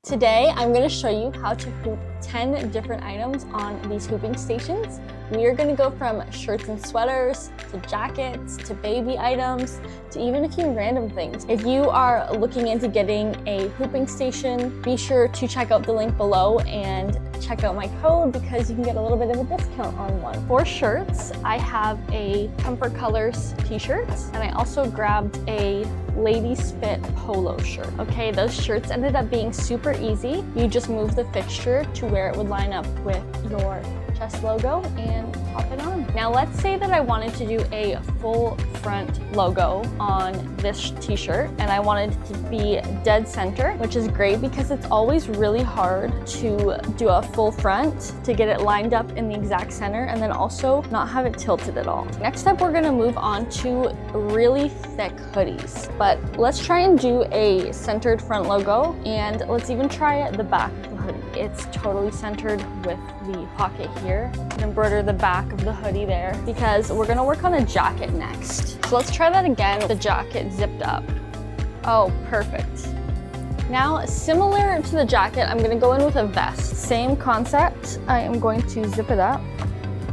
Today, I'm going to show you how to hoop 10 different items on these hooping stations. We are going to go from shirts and sweaters, to jackets, to baby items, to even a few random things. If you are looking into getting a hooping station, be sure to check out the link below and check out my code because you can get a little bit of a discount on one. For shirts, I have a Comfort Colors t-shirt, and I also grabbed a Ladies Fit polo shirt. Okay, those shirts ended up being super easy. You just move the fixture to where it would line up with your chest logo and pop it on. Now let's say that I wanted to do a full front logo on this t-shirt and I wanted it to be dead center, which is great because it's always really hard to do a full front to get it lined up in the exact center and then also not have it tilted at all. Next up, we're gonna move on to really thick hoodies, but let's try and do a centered front logo, and let's even try the back of the hoodie. It's totally centered with the pocket here. And embroider the back of the hoodie there because we're gonna work on a jacket next. So let's try that again, the jacket zipped up. Oh, perfect. Now, similar to the jacket, I'm gonna go in with a vest. Same concept, I am going to zip it up.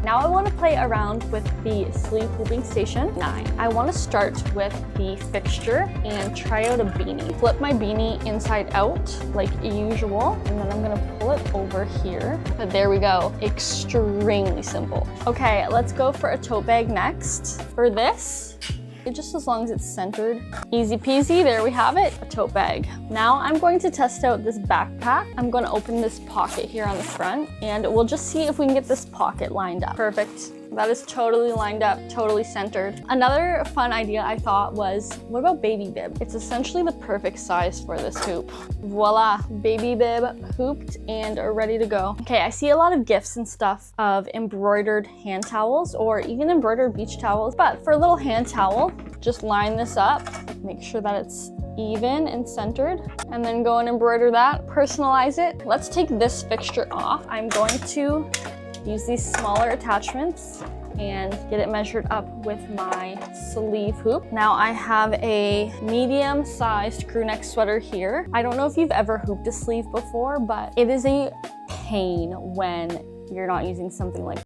Now I want to play around with the sleeve hooping station 9. I want to start with the fixture and try out a beanie. Flip my beanie inside out like usual, and then I'm going to pull it over here. But there we go, extremely simple. Okay, let's go for a tote bag next. For this, just as long as it's centered. Easy peasy, there we have it, a tote bag. Now I'm going to test out this backpack. I'm going to open this pocket here on the front and we'll just see if we can get this pocket lined up. Perfect. That is totally lined up, totally centered. Another fun idea I thought was, what about baby bib? It's essentially the perfect size for this hoop. Voila, baby bib hooped and ready to go. Okay, I see a lot of gifts and stuff of embroidered hand towels or even embroidered beach towels, but for a little hand towel, just line this up, make sure that it's even and centered, and then go and embroider that, personalize it. Let's take this fixture off. I'm going to use these smaller attachments and get it measured up with my sleeve hoop. Now I have a medium-sized crew neck sweater here. I don't know if you've ever hooped a sleeve before, but it is a pain when you're not using something like